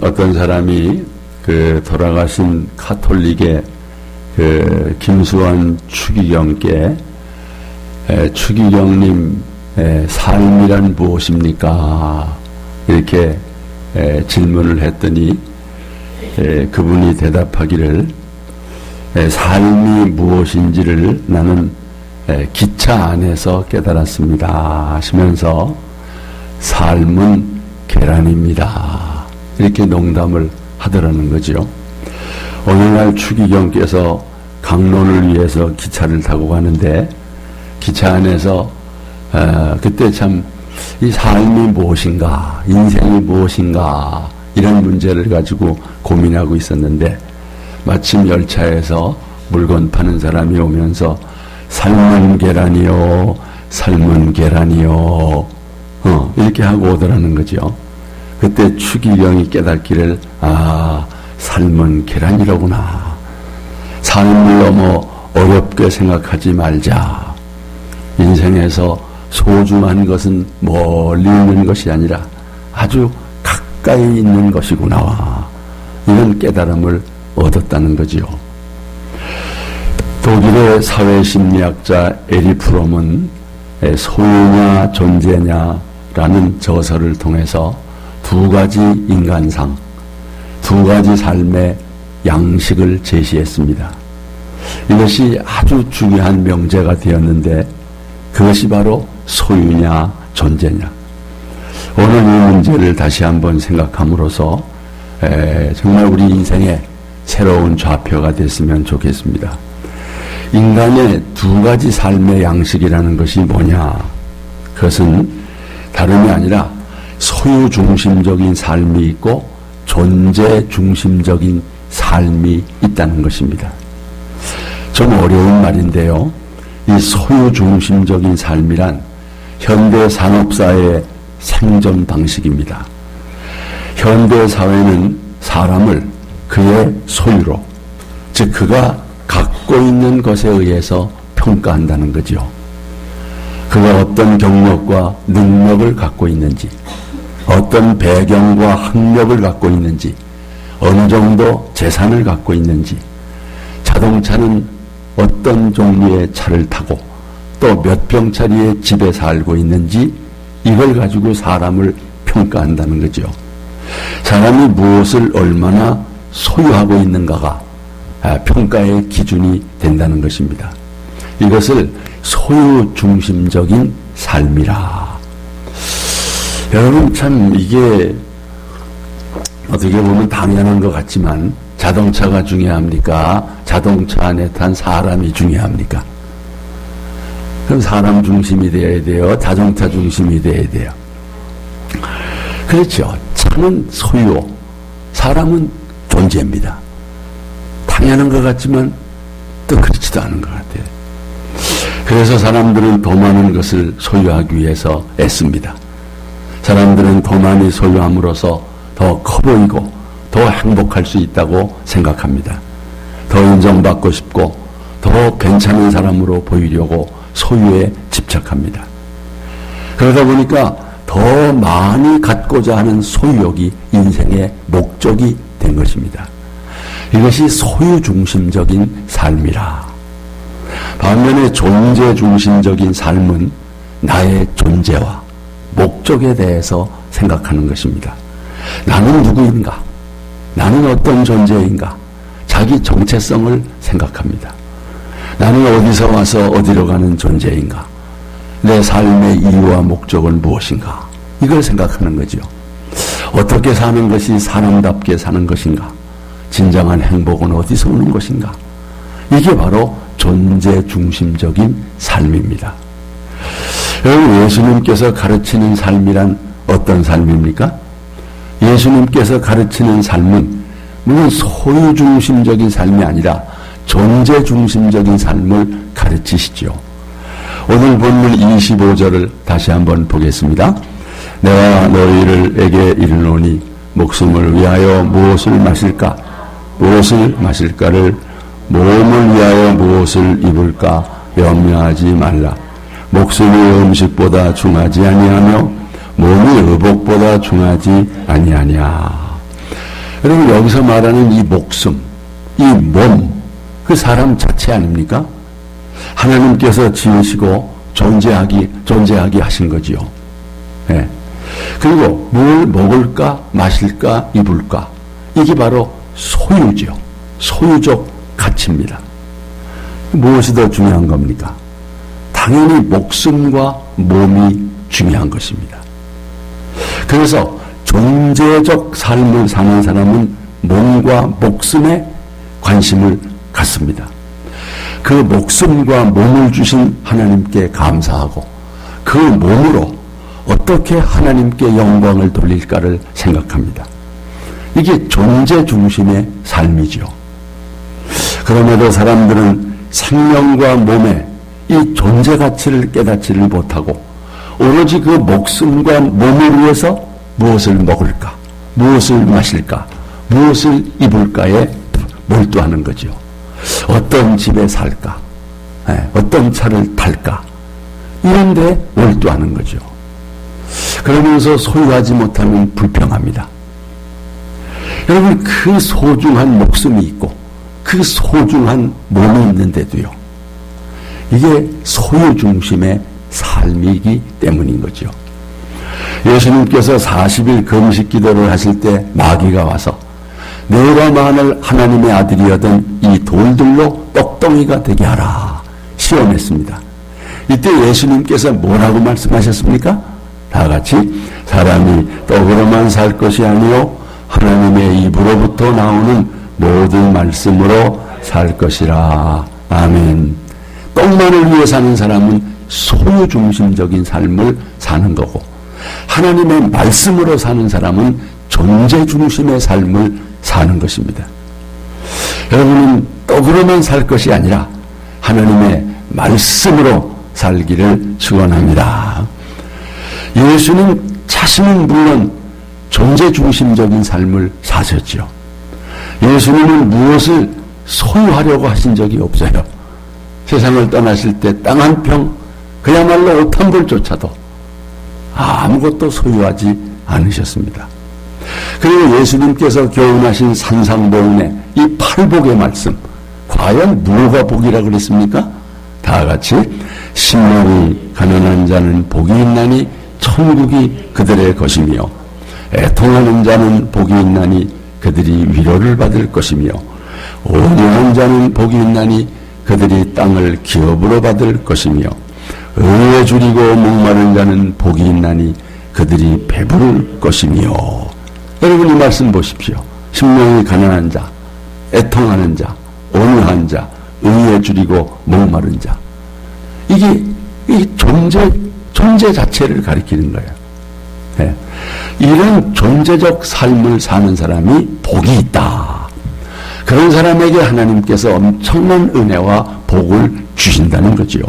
어떤 사람이 그 돌아가신 카톨릭의 그 김수환 추기경께 추기경님 삶이란 무엇입니까? 이렇게 질문을 했더니 그분이 대답하기를 삶이 무엇인지를 나는 기차 안에서 깨달았습니다 하시면서 삶은 계란입니다 이렇게 농담을 하더라는 거죠. 어느 날 추기경께서 강론을 위해서 기차를 타고 가는데 기차 안에서 그때 참 이 삶이 무엇인가, 인생이 무엇인가 이런 문제를 가지고 고민하고 있었는데 마침 열차에서 물건 파는 사람이 오면서 삶은 계란이요, 삶은 계란이요 이렇게 하고 오더라는 거죠. 그때 추기경이 깨닫기를 삶은 계란이로구나. 삶을 너무 어렵게 생각하지 말자. 인생에서 소중한 것은 멀리 있는 것이 아니라 아주 가까이 있는 것이구나. 이런 깨달음을 얻었다는 거지요. 독일의 사회심리학자 에리 프롬은 소유냐 존재냐라는 저서를 통해서 두 가지 인간상, 두 가지 삶의 양식을 제시했습니다. 이것이 아주 중요한 명제가 되었는데 그것이 바로 소유냐 존재냐. 오늘 이 문제를 다시 한번 생각함으로써 정말 우리 인생의 새로운 좌표가 됐으면 좋겠습니다. 인간의 두 가지 삶의 양식이라는 것이 뭐냐? 그것은 다름이 아니라 소유 중심적인 삶이 있고 존재 중심적인 삶이 있다는 것입니다. 좀 어려운 말인데요. 이 소유 중심적인 삶이란 현대 산업사회의 생존 방식입니다. 현대 사회는 사람을 그의 소유로, 즉 그가 갖고 있는 것에 의해서 평가한다는 거죠. 그가 어떤 경력과 능력을 갖고 있는지, 어떤 배경과 학력을 갖고 있는지, 어느 정도 재산을 갖고 있는지, 자동차는 어떤 종류의 차를 타고 또 몇 평짜리의 집에 살고 있는지 이걸 가지고 사람을 평가한다는 거죠. 사람이 무엇을 얼마나 소유하고 있는가가 평가의 기준이 된다는 것입니다. 이것을 소유 중심적인 삶이라. 여러분 참 이게 어떻게 보면 당연한 것 같지만 자동차가 중요합니까? 자동차 안에 탄 사람이 중요합니까? 그럼 사람 중심이 되어야 돼요? 자동차 중심이 되어야 돼요? 그렇죠. 차는 소유, 사람은 존재입니다. 당연한 것 같지만 또 그렇지도 않은 것 같아요. 그래서 사람들은 더 많은 것을 소유하기 위해서 애씁니다. 사람들은 더 많이 소유함으로써 더 커 보이고 더 행복할 수 있다고 생각합니다. 더 인정받고 싶고 더 괜찮은 사람으로 보이려고 소유에 집착합니다. 그러다 보니까 더 많이 갖고자 하는 소유욕이 인생의 목적이 된 것입니다. 이것이 소유 중심적인 삶이라. 반면에 존재 중심적인 삶은 나의 존재와 목적에 대해서 생각하는 것입니다. 나는 누구인가? 나는 어떤 존재인가? 자기 정체성을 생각합니다. 나는 어디서 와서 어디로 가는 존재인가? 내 삶의 이유와 목적은 무엇인가? 이걸 생각하는 거죠. 어떻게 사는 것이 사람답게 사는 것인가? 진정한 행복은 어디서 오는 것인가? 이게 바로 존재 중심적인 삶입니다. 여러분, 예수님께서 가르치는 삶이란 어떤 삶입니까? 예수님께서 가르치는 삶은 물론 소유 중심적인 삶이 아니라 존재 중심적인 삶을 가르치시죠. 오늘 본문 25절을 다시 한번 보겠습니다. 내가 너희에게 이르노니 목숨을 위하여 무엇을 마실까? 무엇을 마실까를 몸을 위하여 무엇을 입을까 염려하지 말라. 목숨이 음식보다 중하지 아니하며 몸이 의복보다 중하지 아니하냐. 여러분, 여기서 말하는 이 목숨, 이 몸, 그 사람 자체 아닙니까? 하나님께서 지으시고 존재하게 하신 거지요. 예. 그리고 뭘 먹을까, 마실까, 입을까, 이게 바로 소유죠. 소유적 가치입니다. 무엇이 더 중요한 겁니까? 당연히 목숨과 몸이 중요한 것입니다. 그래서 존재적 삶을 사는 사람은 몸과 목숨에 관심을 갖습니다. 그 목숨과 몸을 주신 하나님께 감사하고 그 몸으로 어떻게 하나님께 영광을 돌릴까를 생각합니다. 이게 존재 중심의 삶이죠. 그럼에도 사람들은 생명과 몸의 이 존재 가치를 깨닫지를 못하고 오로지 그 목숨과 몸을 위해서 무엇을 먹을까, 무엇을 마실까, 무엇을 입을까에 몰두하는 거죠. 어떤 집에 살까, 어떤 차를 탈까, 이런 데 몰두하는 거죠. 그러면서 소유하지 못하면 불평합니다. 여러분, 그 소중한 목숨이 있고 그 소중한 몸이 있는데도요, 이게 소유 중심의 삶이기 때문인 거죠. 예수님께서 40일 금식 기도를 하실 때 마귀가 와서 내가 만일 하나님의 아들이었던 이 돌들로 떡덩이가 되게 하라 시험했습니다. 이때 예수님께서 뭐라고 말씀하셨습니까? 다 같이 사람이 떡으로만 살 것이 아니요 하나님의 입으로부터 나오는 모든 말씀으로 살 것이라. 아멘. 떡만을 위해 사는 사람은 소유 중심적인 삶을 사는 거고, 하나님의 말씀으로 사는 사람은 존재 중심의 삶을 사는 것입니다. 여러분은 떡으로만 살 것이 아니라 하나님의 말씀으로 살기를 축원합니다. 예수님 자신은 물론 존재 중심적인 삶을 사셨죠. 예수님은 무엇을 소유하려고 하신 적이 없어요. 세상을 떠나실 때 땅 한 평, 그야말로 옷 한 벌조차도 아무것도 소유하지 않으셨습니다. 그리고 예수님께서 교훈하신 산상보훈의 이 팔복의 말씀, 과연 누가 복이라 그랬습니까? 다 같이 심령이 가난한 자는 복이 있나니 천국이 그들의 것이며, 애통하는 자는 복이 있나니 그들이 위로를 받을 것이며, 온유한 자는 복이 있나니 그들이 땅을 기업으로 받을 것이며, 의에 줄이고 목마른 자는 복이 있나니 그들이 배부를 것이며. 여러분, 이 말씀 보십시오. 심령이 가난한 자, 애통하는 자, 온유한 자, 의에 줄이고 목마른 자. 이게 이 존재 자체를 가리키는 거예요. 네. 이런 존재적 삶을 사는 사람이 복이 있다. 그런 사람에게 하나님께서 엄청난 은혜와 복을 주신다는 거지요.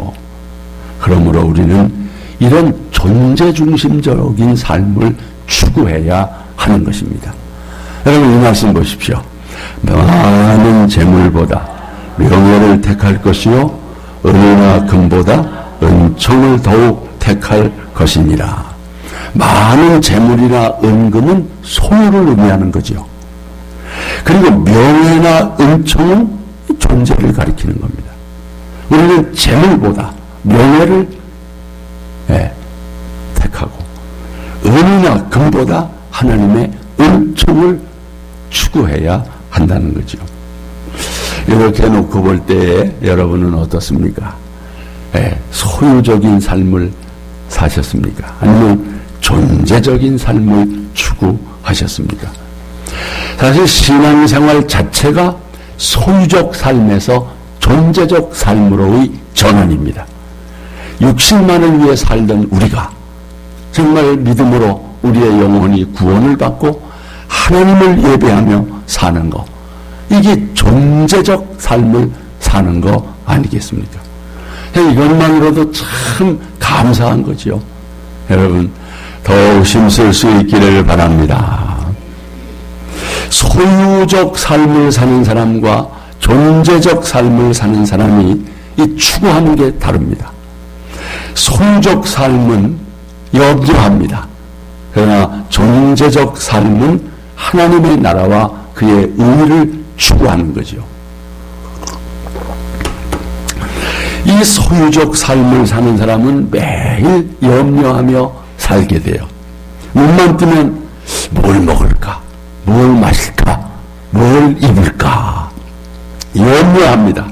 그러므로 우리는 이런 존재 중심적인 삶을 추구해야 하는 것입니다. 여러분, 이 말씀 보십시오. 많은 재물보다 명예를 택할 것이요 은이나 금보다 은총을 더욱 택할 것이니라. 많은 재물이나 은금은 소유를 의미하는 거죠. 그리고 명예나 은총은 존재를 가리키는 겁니다. 우리는 재물보다 명예를 택하고 은이나 금보다 하나님의 은총을 추구해야 한다는 거죠. 이렇게 놓고 볼 때에 여러분은 어떻습니까? 소유적인 삶을 사셨습니까? 아니면 존재적인 삶을 추구하셨습니까? 사실 신앙생활 자체가 소유적 삶에서 존재적 삶으로의 전환입니다. 육신만을 위해 살던 우리가 정말 믿음으로 우리의 영혼이 구원을 받고 하나님을 예배하며 사는 것, 이게 존재적 삶을 사는 거 아니겠습니까? 이것만으로도 참 감사한 거지요. 여러분, 더욱 힘쓸 수 있기를 바랍니다. 소유적 삶을 사는 사람과 존재적 삶을 사는 사람이 이 추구하는 게 다릅니다. 소유적 삶은 염려합니다. 그러나 존재적 삶은 하나님의 나라와 그의 의를 추구하는 거죠. 이 소유적 삶을 사는 사람은 매일 염려하며 살게 돼요. 눈만 뜨면 뭘 먹을까? 뭘 마실까? 뭘 입을까? 염려합니다.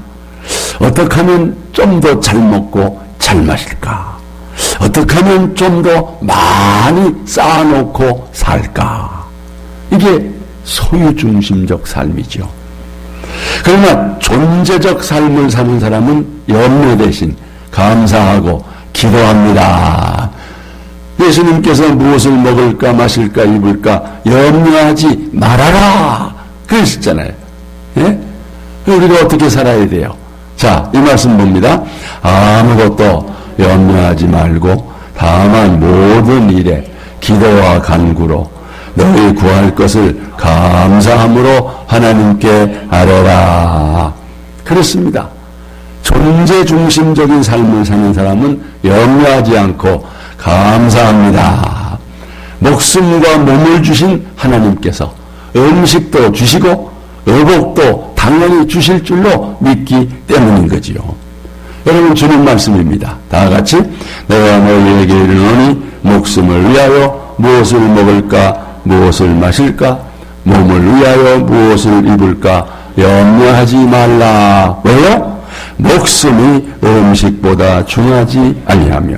어떻게 하면 좀 더 잘 먹고 잘 마실까? 어떻게 하면 좀 더 많이 쌓아놓고 살까? 이게 소유중심적 삶이죠. 그러나 존재적 삶을 사는 사람은 염려 대신 감사하고 기도합니다. 예수님께서 무엇을 먹을까 마실까 입을까 염려하지 말아라 그러셨잖아요. 예? 우리가 어떻게 살아야 돼요? 자, 이 말씀 봅니다. 아무것도 염려하지 말고 다만 모든 일에 기도와 간구로 너희 구할 것을 감사함으로 하나님께 아뢰라. 그렇습니다. 존재 중심적인 삶을 사는 사람은 염려하지 않고 감사합니다. 목숨과 몸을 주신 하나님께서 음식도 주시고 의복도 당연히 주실 줄로 믿기 때문인 거지요. 여러분, 주는 말씀입니다. 다 같이 내가 너희에게 이르노니 목숨을 위하여 무엇을 먹을까 무엇을 마실까 몸을 위하여 무엇을 입을까 염려하지 말라. 왜요? 목숨이 음식보다 중하지 아니하며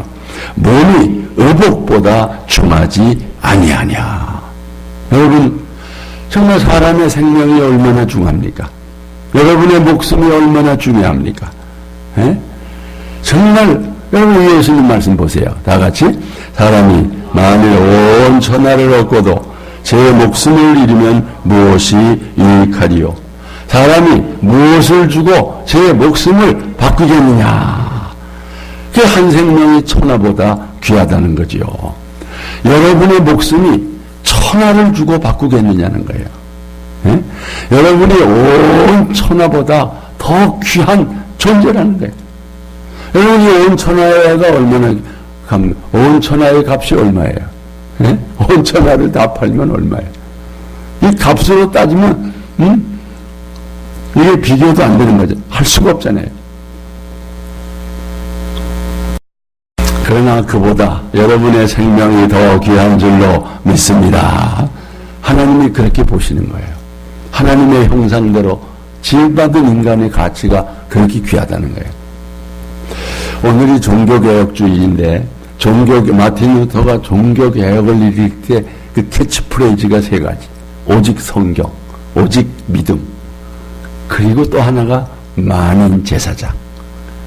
몸이 의복보다 중하지 아니하냐. 여러분, 정말 사람의 생명이 얼마나 중합니까? 여러분의 목숨이 얼마나 중요합니까? 에? 정말 여러분 예수님 말씀 보세요. 다 같이 사람이 만일 온 천하를 얻고도 제 목숨을 잃으면 무엇이 유익하리요? 사람이 무엇을 주고 제 목숨을 바꾸겠느냐? 그 한 생명이 천하보다 귀하다는 거지요. 여러분의 목숨이 천하를 주고 바꾸겠느냐는 거예요. 예? 여러분이 온 천하보다 더 귀한 존재라는 거예요. 여러분이 온 천하가 얼마나 온 천하의 값이 얼마예요? 예? 온 천하를 다 팔면 얼마예요? 이 값으로 따지면 이게 비교도 안 되는 거죠. 할 수가 없잖아요. 그러나 그보다 여러분의 생명이 더 귀한 줄로 믿습니다. 하나님이 그렇게 보시는 거예요. 하나님의 형상대로 지음받은 인간의 가치가 그렇게 귀하다는 거예요. 오늘이 종교개혁주의인데 마틴 루터가 종교개혁을 일으킬 때 그 캐치프레이즈가 세 가지. 오직 성경, 오직 믿음, 그리고 또 하나가 만인 제사장.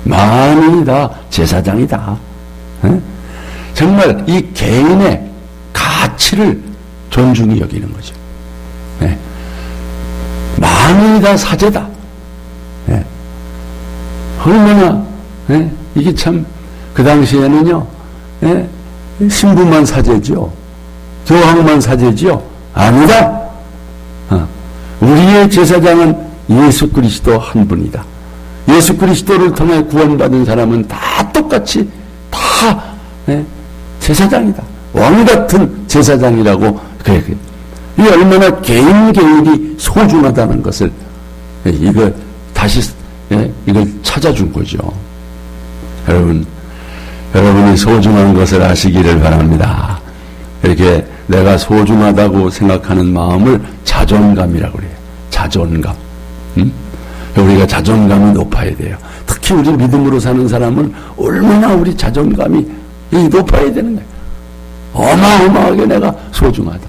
만인이 다 제사장이다. 에? 정말 이 개인의 가치를 존중히 여기는 거죠. 에? 만인이 다 사제다. 에? 얼마나 이게 참 그 당시에는요, 신부만 사제죠. 교황만 사제죠. 아니다. 우리의 제사장은 예수 그리스도 한 분이다. 예수 그리스도를 통해 구원받은 사람은 다 똑같이 다 제사장이다. 왕 같은 제사장이라고 그래. 이 얼마나 개인이 소중하다는 것을 이거 다시 이걸 찾아준 거죠. 여러분이 소중한 것을 아시기를 바랍니다. 이렇게 내가 소중하다고 생각하는 마음을 자존감이라고 그래요. 자존감. 우리가 자존감이 높아야 돼요. 특히 우리 믿음으로 사는 사람은 얼마나 우리 자존감이 높아야 되는 거예요. 어마어마하게 내가 소중하다.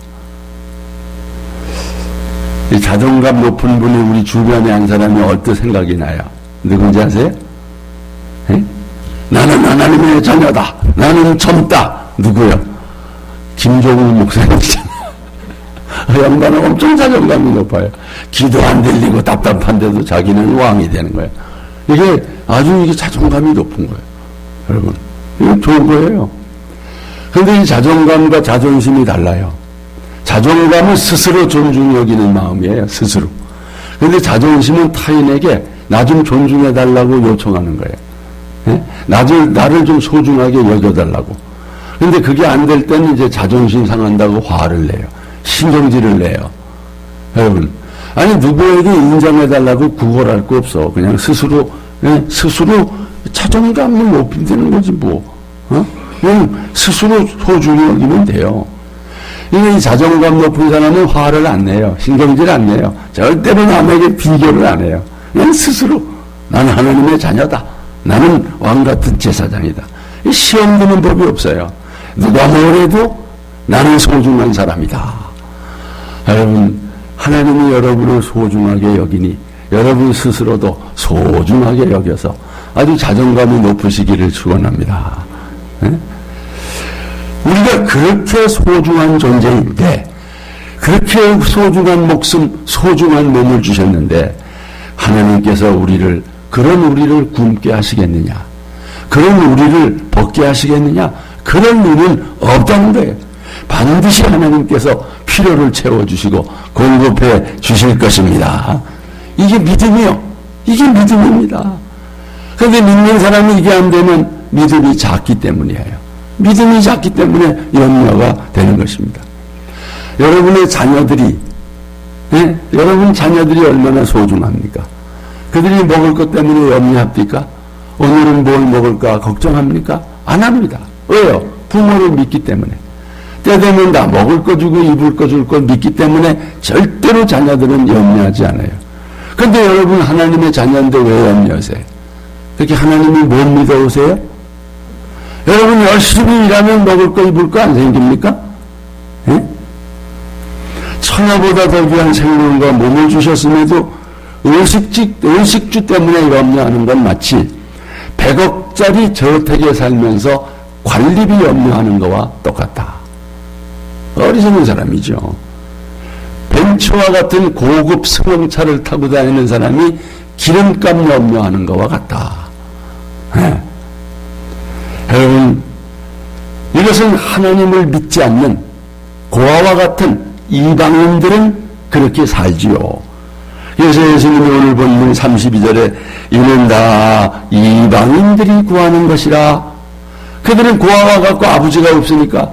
이 자존감 높은 분이 우리 주변에 한 사람이 어떤 생각이 나요? 누군지 아세요? 에? 나는 하나님의 자녀다. 나는 젊다. 누구요? 김종우 목사님이잖아요. 양반은 엄청 자존감이 높아요. 기도 안 들리고 답답한데도 자기는 왕이 되는 거예요. 이게 자존감이 높은 거예요. 여러분, 이거 좋은 거예요. 그런데 이 자존감과 자존심이 달라요. 자존감은 스스로 존중히 여기는 마음이에요. 스스로. 그런데 자존심은 타인에게 나 좀 존중해달라고 요청하는 거예요. 나를 좀 소중하게 여겨달라고. 근데 그게 안 될 때는 이제 자존심 상한다고 화를 내요. 신경질을 내요. 여러분, 아니, 누구에게 인정해달라고 구걸할 거 없어. 그냥 스스로 자존감을 높이는 거지, 뭐. 그냥 스스로 소중히 여기면 돼요. 이 자존감 높은 사람은 화를 안 내요. 신경질 안 내요. 절대로 남에게 비교를 안 해요. 그냥 스스로, 나는 하나님의 자녀다. 나는 왕같은 제사장이다. 시험 드는 법이 없어요. 누가 뭐래도 나는 소중한 사람이다. 여러분, 하나님이 여러분을 소중하게 여기니 여러분 스스로도 소중하게 여겨서 아주 자존감이 높으시기를 축원합니다. 우리가 그렇게 소중한 존재인데, 그렇게 소중한 목숨, 소중한 몸을 주셨는데 하나님께서 그런 우리를 굶게 하시겠느냐, 그런 우리를 벗게 하시겠느냐, 그런 일은 없다는 거예요. 반드시 하나님께서 필요를 채워주시고 공급해 주실 것입니다. 이게 믿음이요. 이게 믿음입니다. 그런데 믿는 사람이 이게 안 되면 믿음이 작기 때문이에요. 믿음이 작기 때문에 염려가 되는 것입니다. 여러분의 자녀들이, 여러분 자녀들이 얼마나 소중합니까? 그들이 먹을 것 때문에 염려합니까? 오늘은 뭘 먹을까 걱정합니까? 안 합니다. 왜요? 부모를 믿기 때문에. 때 되면 다 먹을 거 주고 입을 거 줄 걸 믿기 때문에 절대로 자녀들은 염려하지 않아요. 그런데 여러분 하나님의 자녀인데 왜 염려하세요? 그렇게 하나님이 못 믿어오세요? 여러분 열심히 일하면 먹을 거 입을 거 안 생깁니까? 천하보다 더 귀한 생명과 몸을 주셨음에도 의식주 때문에 염려하는 건 마치 100억짜리 저택에 살면서 관리비 염려하는 거와 똑같다. 어리석은 사람이죠. 벤츠와 같은 고급 승용차를 타고 다니는 사람이 기름값 염려하는 거와 같다. 여러분, 이것은 하나님을 믿지 않는 고아와 같은 이방인들은 그렇게 살지요. 그래서 예수님이 오늘 본문 32절에 이는 다 이방인들이 구하는 것이라. 그들은 고아와 같고 아버지가 없으니까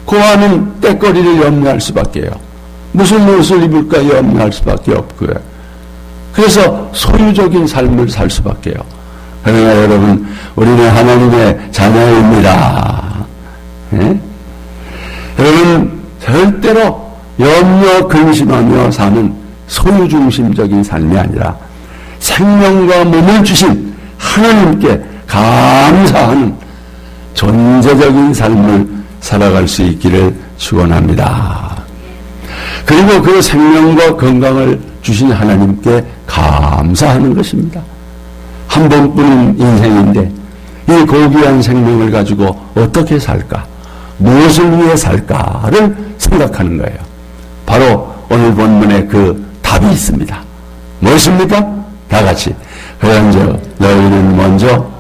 고아는 때거리를 염려할 수밖에요. 무슨 옷을 입을까 염려할 수밖에 없고요. 그래서 소유적인 삶을 살 수밖에요. 그러나 여러분, 우리는 하나님의 자녀입니다. 여러분, 절대로 염려 근심하며 사는 소유중심적인 삶이 아니라 생명과 몸을 주신 하나님께 감사하는 존재적인 삶을 살아갈 수 있기를 축원합니다. 그리고 그 생명과 건강을 주신 하나님께 감사하는 것입니다. 한 번뿐인 인생인데 이 고귀한 생명을 가지고 어떻게 살까? 무엇을 위해 살까를 생각하는 거예요. 바로 오늘 본문에 그 답이 있습니다. 무엇입니까? 다 같이. 그런즉 너희는 먼저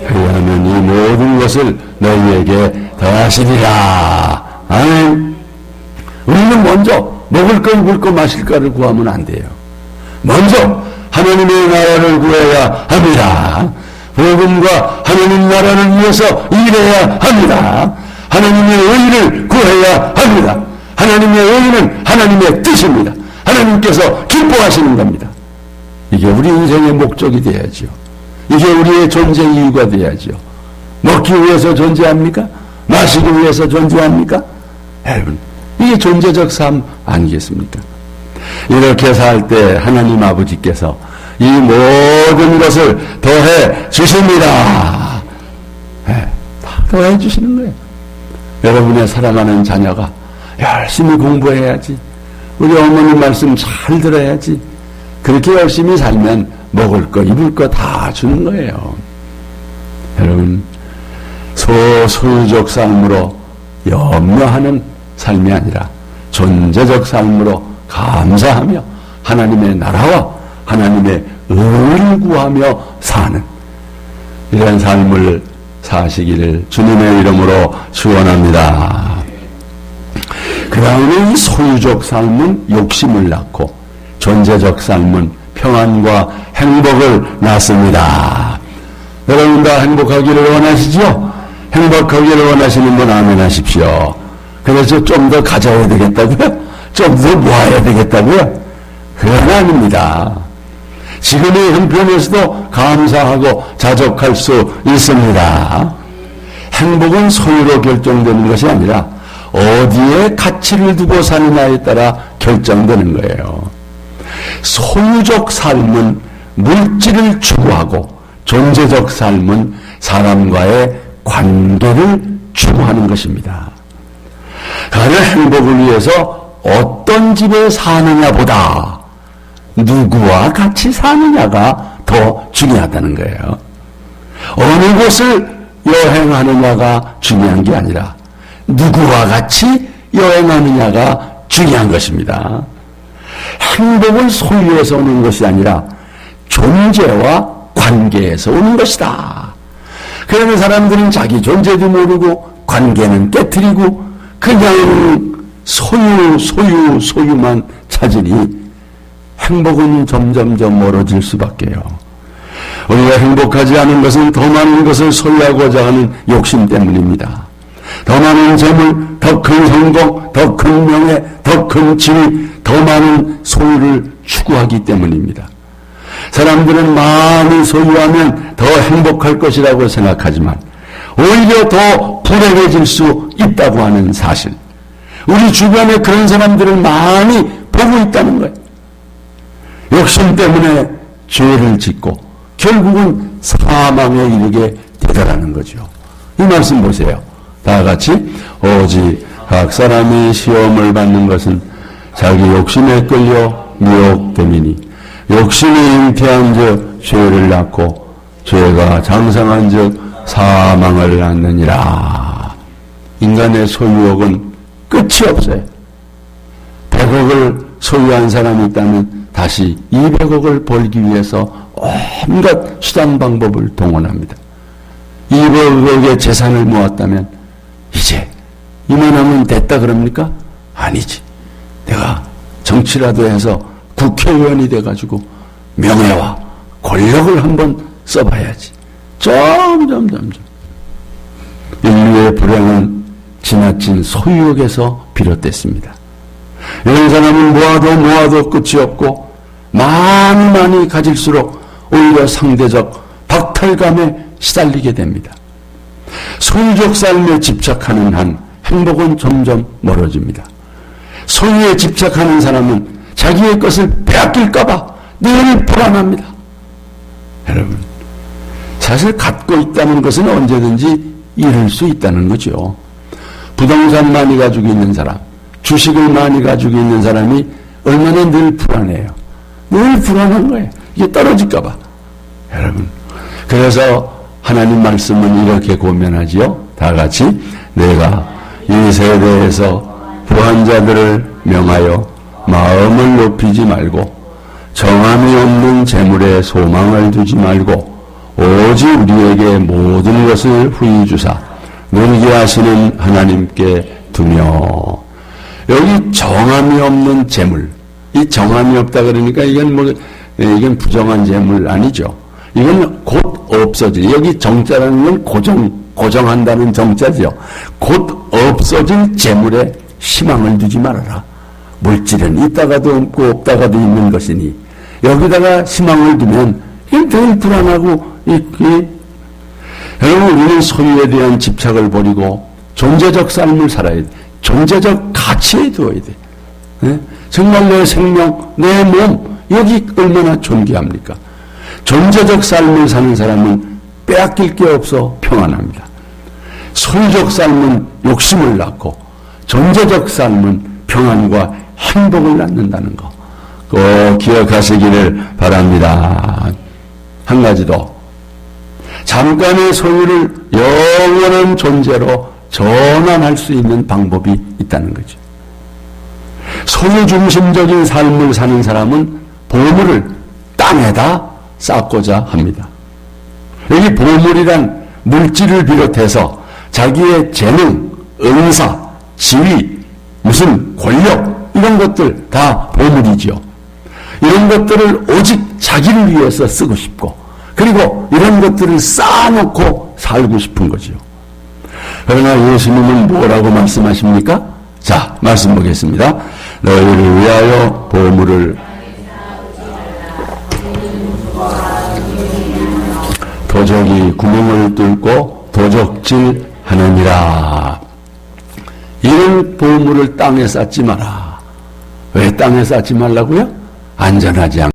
하면 이 모든 것을 너희에게 더하시리라. 아멘. 우리는 먼저 먹을 거, 입을 거, 마실 거를 구하면 안 돼요. 먼저 하나님의 나라를 구해야 합니다. 복음과 하나님 나라를 위해서 일해야 합니다. 하나님의 의를 구해야 합니다. 하나님의 의는 하나님의 뜻입니다. 하나님께서 기뻐하시는 겁니다. 이게 우리 인생의 목적이 돼야죠. 이게 우리의 존재 이유가 돼야죠. 먹기 위해서 존재합니까? 마시기 위해서 존재합니까? 여러분, 이게 존재적 삶 아니겠습니까? 이렇게 살 때 하나님 아버지께서 이 모든 것을 더해 주십니다. 다 더해 주시는 거예요. 여러분의 사랑하는 자녀가 열심히 공부해야지. 우리 어머님 말씀 잘 들어야지. 그렇게 열심히 살면 먹을 거, 입을 거 다 주는 거예요. 여러분, 소유적 삶으로 염려하는 삶이 아니라 존재적 삶으로 감사하며 하나님의 나라와 하나님의 의를 구하며 사는 이런 삶을 사시기를 주님의 이름으로 축원합니다. 그 다음에 이 소유적 삶은 욕심을 낳고 존재적 삶은 평안과 행복을 낳습니다. 여러분 다 행복하기를 원하시죠? 행복하기를 원하시는 분 아멘 하십시오. 그래서 좀 더 가져야 되겠다고요? 좀 더 모아야 되겠다고요? 그건 아닙니다. 지금의 형편에서도 감사하고 자족할 수 있습니다. 행복은 소유로 결정되는 것이 아니라 어디에 가치를 두고 사느냐에 따라 결정되는 거예요. 소유적 삶은 물질을 추구하고 존재적 삶은 사람과의 관계를 추구하는 것입니다. 그러나 행복을 위해서 어떤 집에 사느냐보다 누구와 같이 사느냐가 더 중요하다는 거예요. 어느 곳을 여행하느냐가 중요한 게 아니라 누구와 같이 여행하느냐가 중요한 것입니다. 행복은 소유에서 오는 것이 아니라 존재와 관계에서 오는 것이다. 그러는 사람들은 자기 존재도 모르고 관계는 깨트리고 그냥 소유만 찾으니 행복은 점점점 멀어질 수밖에요. 우리가 행복하지 않은 것은 더 많은 것을 소유하고자 하는 욕심 때문입니다. 더 많은 재물, 더 큰 성공, 더 큰 명예, 더 큰 지위, 더 많은 소유를 추구하기 때문입니다. 사람들은 많이 소유하면 더 행복할 것이라고 생각하지만 오히려 더 불행해질 수 있다고 하는 사실. 우리 주변에 그런 사람들을 많이 보고 있다는 거예요. 욕심 때문에 죄를 짓고 결국은 사망에 이르게 되더라는 거죠. 이 말씀 보세요. 다 같이 오직 각 사람이 시험을 받는 것은 자기 욕심에 끌려 미혹됨이니 욕심이 잉태한 즉 죄를 낳고 죄가 장성한 즉 사망을 낳느니라. 인간의 소유욕은 끝이 없어요. 100억을 소유한 사람이 있다면 다시 200억을 벌기 위해서 온갖 수단 방법을 동원합니다. 200억의 재산을 모았다면 이제 이만하면 됐다 그럽니까? 아니지. 내가 정치라도 해서 국회의원이 돼가지고 명예와 권력을 한번 써봐야지. 점점 인류의 불행은 지나친 소유욕에서 비롯됐습니다. 이런 사람은 모아도 끝이 없고 많이 가질수록 오히려 상대적 박탈감에 시달리게 됩니다. 소유적 삶에 집착하는 한 행복은 점점 멀어집니다. 소유에 집착하는 사람은 자기의 것을 빼앗길까봐 늘 불안합니다. 여러분, 사실 갖고 있다는 것은 언제든지 잃을 수 있다는 거죠. 부동산 많이 가지고 있는 사람, 주식을 많이 가지고 있는 사람이 얼마나 늘 불안해요. 늘 불안한 거예요. 이게 떨어질까봐. 여러분, 그래서 하나님 말씀은 이렇게 고면하지요. 다 같이 내가 이 세대에서 부한 자들을 명하여 마음을 높이지 말고 정함이 없는 재물에 소망을 두지 말고 오직 우리에게 모든 것을 후히 주사 누리게 하시는 하나님께 두며. 여기 정함이 없는 재물, 이 정함이 없다 그러니까 이건 부정한 재물 아니죠. 이건 곧 없어질, 여기 정자라는 건 고정한다는 정자죠. 곧 없어질 재물에 희망을 두지 말아라. 물질은 있다가도 없고 없다가도 있는 것이니 여기다가 희망을 두면 늘 불안하고 여러분, 우리는 소유에 대한 집착을 버리고 존재적 삶을 살아야 돼. 존재적 가치에 두어야 돼. 네? 정말 내 생명, 내 몸, 여기 얼마나 존귀합니까? 존재적 삶을 사는 사람은 빼앗길 게 없어 평안합니다. 소유적 삶은 욕심을 낳고 존재적 삶은 평안과 행복을 낳는다는 거 꼭 기억하시기를 바랍니다. 한 가지 더. 잠깐의 소유를 영원한 존재로 전환할 수 있는 방법이 있다는 거죠. 소유 중심적인 삶을 사는 사람은 보물을 땅에다 쌓고자 합니다. 여기 보물이란 물질을 비롯해서 자기의 재능, 은사, 지위, 무슨 권력 이런 것들 다 보물이죠. 이런 것들을 오직 자기를 위해서 쓰고 싶고 그리고 이런 것들을 쌓아놓고 살고 싶은 거지요. 그러나 예수님은 뭐라고 말씀하십니까? 자, 말씀 보겠습니다. 너희를 위하여 보물을 도적이 구멍을 뚫고 도적질 하느니라. 이런 보물을 땅에 쌓지 마라. 왜 땅에 쌓지 말라고요? 안전하지 않다.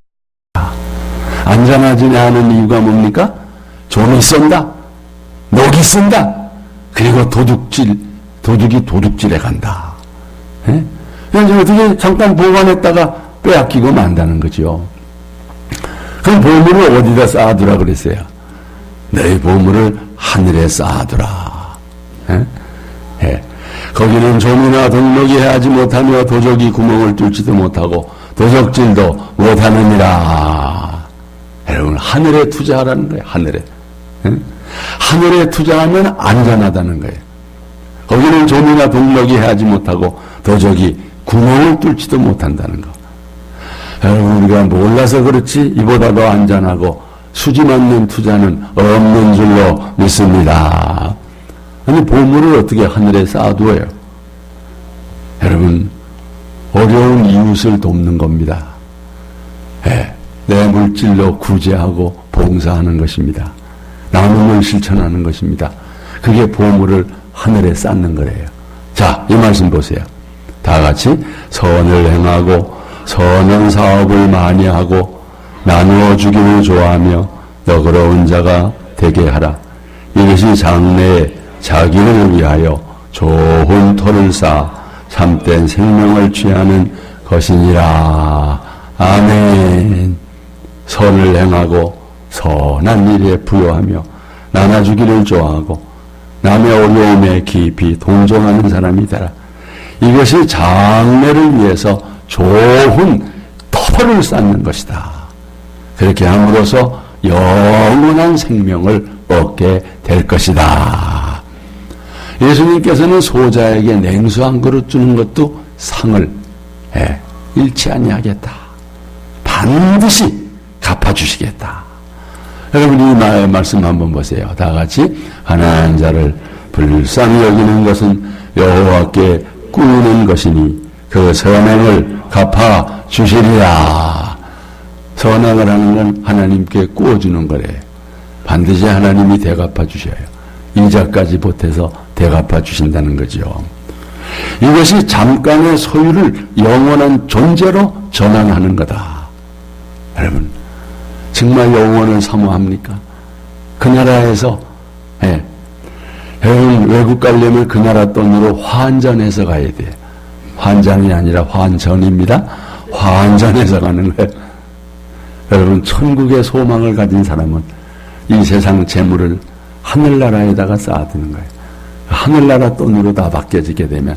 안전하지 않은 이유가 뭡니까? 종이 쏜다. 녹이 쓴다. 그리고 도둑이 도둑질해 간다. 예? 그래서 어떻게 잠깐 보관했다가 빼앗기고 만다는 거죠. 그럼 보물을 어디다 쌓아두라 그랬어요? 너희 보물을 하늘에 쌓아두라. 예? 예. 거기는 좀이나 덕목이 하지 못하며 도적이 구멍을 뚫지도 못하고 도적질도 못하느니라. 여러분, 하늘에 투자하라는 거예요. 하늘에. 예? 하늘에 투자하면 안전하다는 거예요. 거기는 좀이나 덕목이 하지 못하고 도적이 구멍을 뚫지도 못한다는 거. 여러분, 우리가 몰라서 그렇지 이보다 더 안전하고 수지 맞는 투자는 없는 줄로 믿습니다. 아니, 보물을 어떻게 하늘에 쌓아두어요? 여러분, 어려운 이웃을 돕는 겁니다. 네, 내 물질로 구제하고 봉사하는 것입니다. 나눔을 실천하는 것입니다. 그게 보물을 하늘에 쌓는 거래요. 자, 이 말씀 보세요. 다 같이 선을 행하고 선한 사업을 많이 하고 나누어 주기를 좋아하며 너그러운 자가 되게 하라. 이것이 장래에 자기를 위하여 좋은 터를 쌓아 참된 생명을 취하는 것이니라. 아멘. 선을 행하고 선한 일에 부여하며 나눠주기를 좋아하고 남의 어려움에 깊이 동정하는 사람이 되라. 이것이 장래를 위해서 좋은 터를 쌓는 것이다. 그렇게 함으로써 영원한 생명을 얻게 될 것이다. 예수님께서는 소자에게 냉수 한 그릇 주는 것도 상을 잃지 아니하겠다. 반드시 갚아주시겠다. 여러분, 이 말씀 한번 보세요. 다 같이 가난한 자를 불쌍히 여기는 것은 여호와께 꾸이는 것이니 그 선행을 갚아주시리라. 선행을 하는 건 하나님께 꾸어주는 거래요. 반드시 하나님이 대갚아 주셔요. 이자까지 보태서 대갚아 주신다는 거죠. 이것이 잠깐의 소유를 영원한 존재로 전환하는 거다. 여러분, 정말 영원을 사모합니까? 그 나라에서 여러분, 외국 가려면 그 나라 돈으로 환전해서 가야 돼요. 환장이 아니라 환전입니다. 환전해서 가는 거예요. 여러분, 천국의 소망을 가진 사람은 이 세상 재물을 하늘나라에다가 쌓아두는 거예요. 하늘나라 돈으로 다 바뀌어지게 되면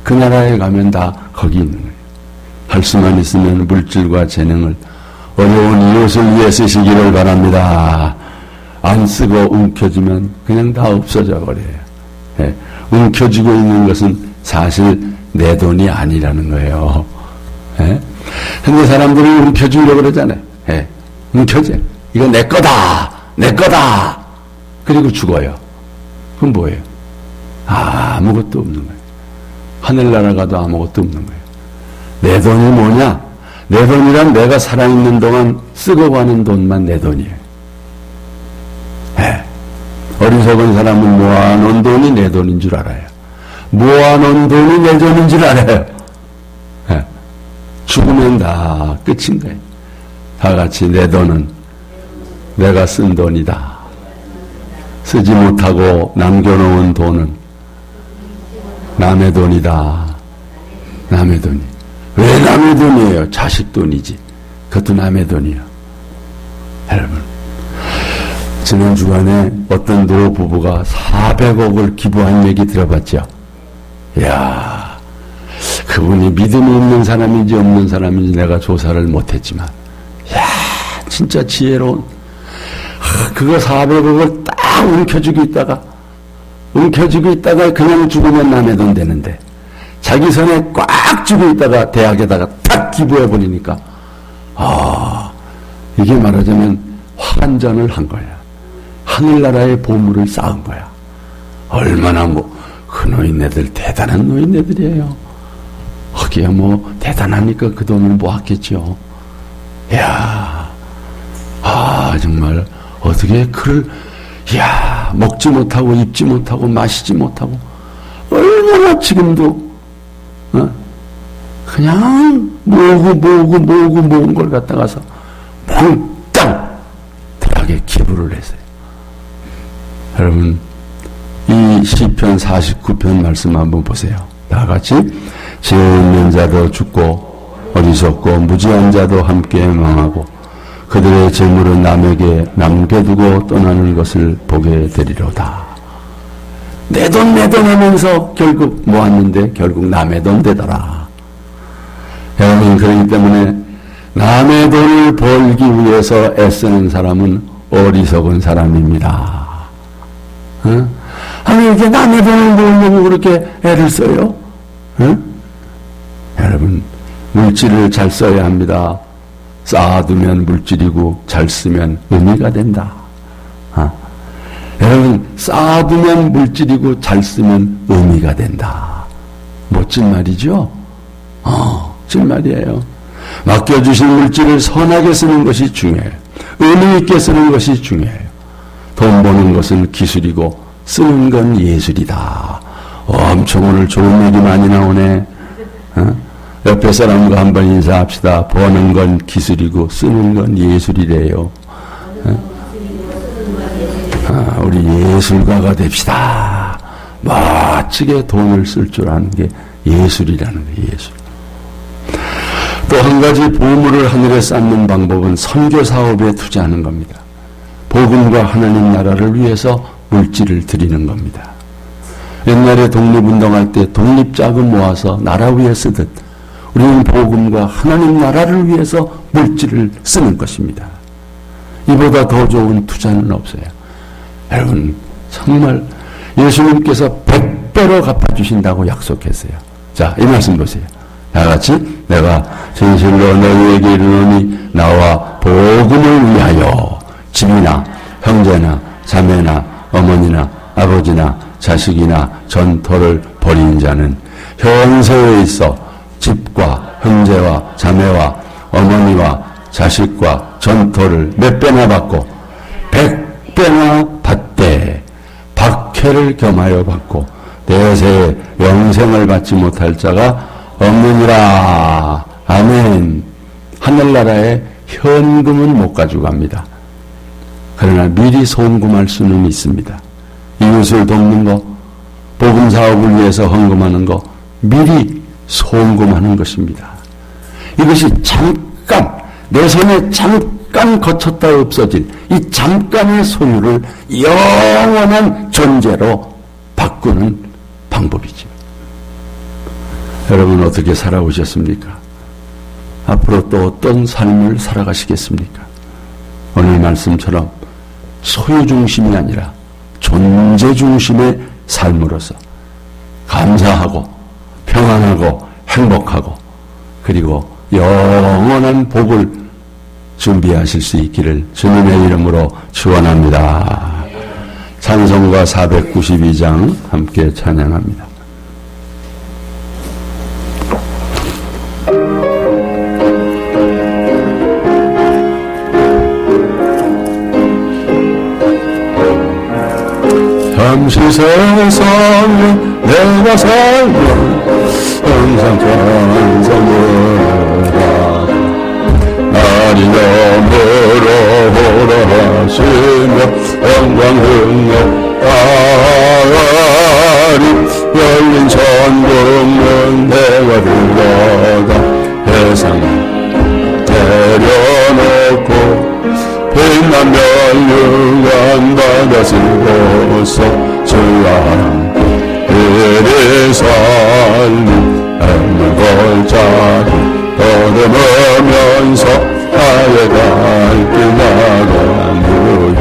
그 나라에 가면 다 거기 있는 거예요. 할 수만 있으면 물질과 재능을 어려운 이웃을 위해 쓰시기를 바랍니다. 안 쓰고 움켜쥐면 그냥 다 없어져 버려요. 움켜쥐고 있는 것은 사실 내 돈이 아니라는 거예요. 근데 사람들이 움켜쥐려고 그러잖아요. 움켜쥐. 이거 내 거다! 내 거다! 그리고 죽어요. 그럼 뭐예요? 아무것도 없는 거예요. 하늘나라 가도 아무것도 없는 거예요. 내 돈이 뭐냐? 내 돈이란 내가 살아있는 동안 쓰고 가는 돈만 내 돈이에요. 어리석은 사람은 모아놓은 돈이 내 돈인 줄 알아요. 모아놓은 돈이 내 돈인 줄 알아요. 죽으면 다 끝인 거예요. 다 같이 내 돈은 내가 쓴 돈이다. 쓰지 못하고 남겨놓은 돈은 남의 돈이다. 남의 돈이. 왜 남의 돈이에요? 자식 돈이지. 그것도 남의 돈이에요. 여러분, 지난 주간에 어떤 노부부가 400억을 기부한 얘기 들어봤죠? 이야, 그분이 믿음이 있는 사람인지 없는 사람인지 내가 조사를 못했지만, 이야, 진짜 지혜로운, 그거 400억을 딱 움켜쥐고 있다가 그냥 죽으면 남의 돈 되는데, 자기 손에 꽉 쥐고 있다가 대학에다가 딱 기부해버리니까, 이게 말하자면 환전을 한 거야. 하늘나라의 보물을 쌓은 거야. 얼마나 그 노인네들 대단한 노인네들이에요. 거기야 대단하니까 그 돈을 모았겠죠. 이야, 정말 어떻게 먹지 못하고 입지 못하고 마시지 못하고 얼마나 지금도 그냥 모은 걸 갖다가서 몽땅 들하게 기부를 했어요. 여러분, 이 시편 49편 말씀 한번 보세요. 다 같이. 죄 있는 자도 죽고 어리석고 무지한 자도 함께 망하고 그들의 재물은 남에게 남겨두고 떠나는 것을 보게 되리로다. 내 돈 하면서 결국 모았는데 결국 남의 돈 되더라. 여러분, 그렇기 때문에 남의 돈을 벌기 위해서 애쓰는 사람은 어리석은 사람입니다. 아니, 이렇게 남의 돈을 벌려고 그렇게 애를 써요? 여러분, 물질을 잘 써야 합니다. 쌓아두면 물질이고 잘 쓰면 의미가 된다. 여러분, 쌓아두면 물질이고 잘 쓰면 의미가 된다. 멋진 말이죠? 멋진 말이에요. 맡겨주신 물질을 선하게 쓰는 것이 중요해요. 의미 있게 쓰는 것이 중요해요. 돈 버는 것은 기술이고 쓰는 건 예술이다. 엄청 오늘 좋은 얘기 많이 나오네. 옆에 사람과 한번 인사합시다. 버는 건 기술이고 쓰는 건 예술이래요. 우리 예술가가 됩시다. 멋지게 돈을 쓸 줄 아는 게 예술이라는 거예요. 예술. 또 한 가지 보물을 하늘에 쌓는 방법은 선교 사업에 투자하는 겁니다. 복음과 하나님 나라를 위해서 물질을 드리는 겁니다. 옛날에 독립운동할 때 독립자금 모아서 나라 위에 쓰듯 우리는 복음과 하나님 나라를 위해서 물질을 쓰는 것입니다. 이보다 더 좋은 투자는 없어요. 여러분, 정말 예수님께서 100배로 갚아주신다고 약속했어요. 자, 이 말씀 보세요. 다 같이. 내가 진실로 너희에게 이르노니 나와 복음을 위하여 집이나 형제나 자매나 어머니나 아버지나 자식이나 전토를 벌인 자는 현세에 있어 집과 형제와 자매와 어머니와 자식과 전토를 몇 배나 받고 100배나 받되 박해를 겸하여 받고 내세에 영생을 받지 못할 자가 없느니라. 아멘. 하늘나라에 현금은 못 가져갑니다. 그러나 미리 송금할 수는 있습니다. 이웃을 돕는 거, 복음 사업을 위해서 헌금하는 거, 미리 송금하는 것입니다. 이것이 잠깐, 내 손에 잠깐 거쳤다 없어진 이 잠깐의 소유를 영원한 존재로 바꾸는 방법이죠. 여러분, 어떻게 살아오셨습니까? 앞으로 또 어떤 삶을 살아가시겠습니까? 오늘 말씀처럼 소유 중심이 아니라 존재 중심의 삶으로서 감사하고 평안하고 행복하고 그리고 영원한 복을 준비하실 수 있기를 주님의 이름으로 축원합니다. 찬송가 492장 함께 찬양합니다. 잠시 세상에 내가 살면 항상 찬송하라. 날이 너머로 오라 하시며 영광 흥하리. 열린 천국문 내가 들어가 세상을 내려놓고 빛난 멸류관 받아쓰고서 주와 그리 삶이 행을 걸자기 더듬으면서 나의 갈길 나간 후에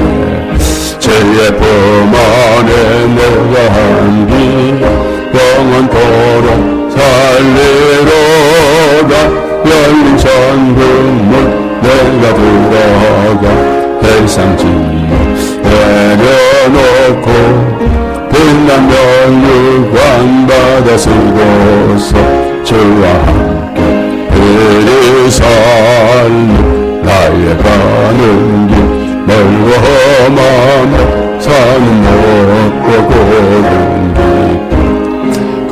죄의 품 안에 내가 한기 영원토록 살리로다. 열린 천국문 내가 들어가 쓰고서 주와 함께 이리 살리 나의 가는 길 멀고 험하며 산은 높고 고른 길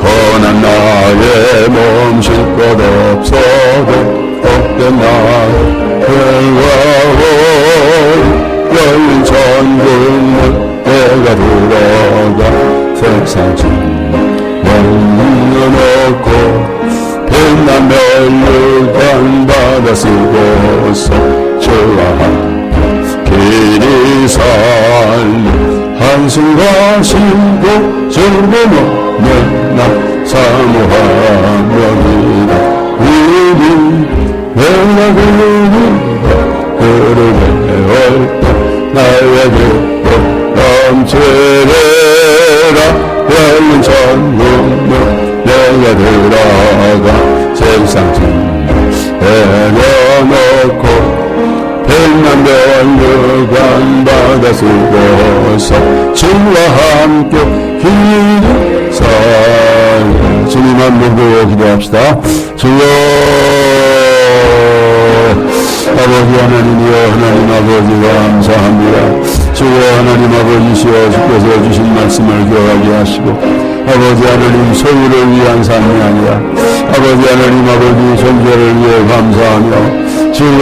거난 나의 몸 쉴 것 없어도 헛된 나의 결과로 열린 천국문 내가 돌아가 세상 열려놓고 빛난 멸류관 받아 쓰고서 주와 함께 길이 살리 한숨과 쉼도 주님 없는 나 사모하며니라 우리 내가 그를 배울 때 나의 기쁨 넘치리라 열린 천국문 내가 들어가 세상 내려놓고 빛난 멸류관 받아 쓰고서 주와 함께 길이 살리 주님만 믿고 기도합시다. 주여 아버지 하나님이여 하나님 아버지 감사합니다. 주여 하나님 아버지시여 주께서 주신 말씀을 기억하게 하시고 아버지 하나님 소유를 위한 삶이 아니라 아버지 하나님 아버지 존재를 위해 감사하며 주여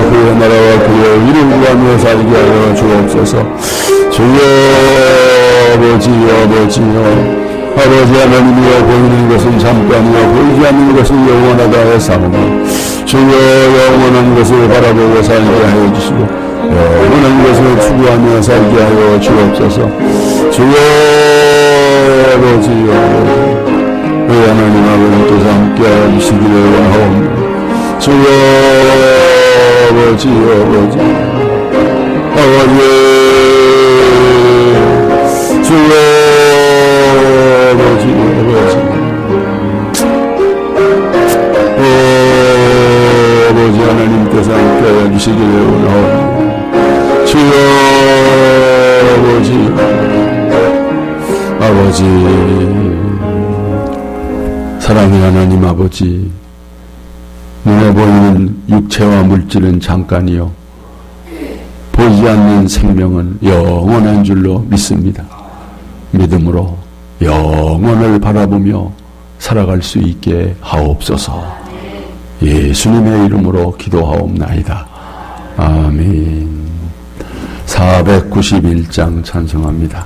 그의 나라와 그의 이를 구하며 살게 하여 주옵소서. 주여 아버지여 아버지 하나님이여 보이는 것은 잠깐이요 보이지 않는 것은 영원하다 했사오니 주여 영원한 것을 바라보고 살게 하여 주시고 영원한 것을 추구하며 살게 하여 주옵소서. 주여 아버지여 우리 하나님 아버지께서 함께하여 주시기를 원하옵니다. 주여 아버지여 아버지 주여 아버지 아버지 하나님께서 함께하여 주시기를 원하옵니다. 주여 아버지 사랑의 하나님 아버지 눈에 보이는 육체와 물질은 잠깐이요 보이지 않는 생명은 영원한 줄로 믿습니다. 믿음으로 영원을 바라보며 살아갈 수 있게 하옵소서. 예수님의 이름으로 기도하옵나이다. 아멘. 491장 찬송합니다.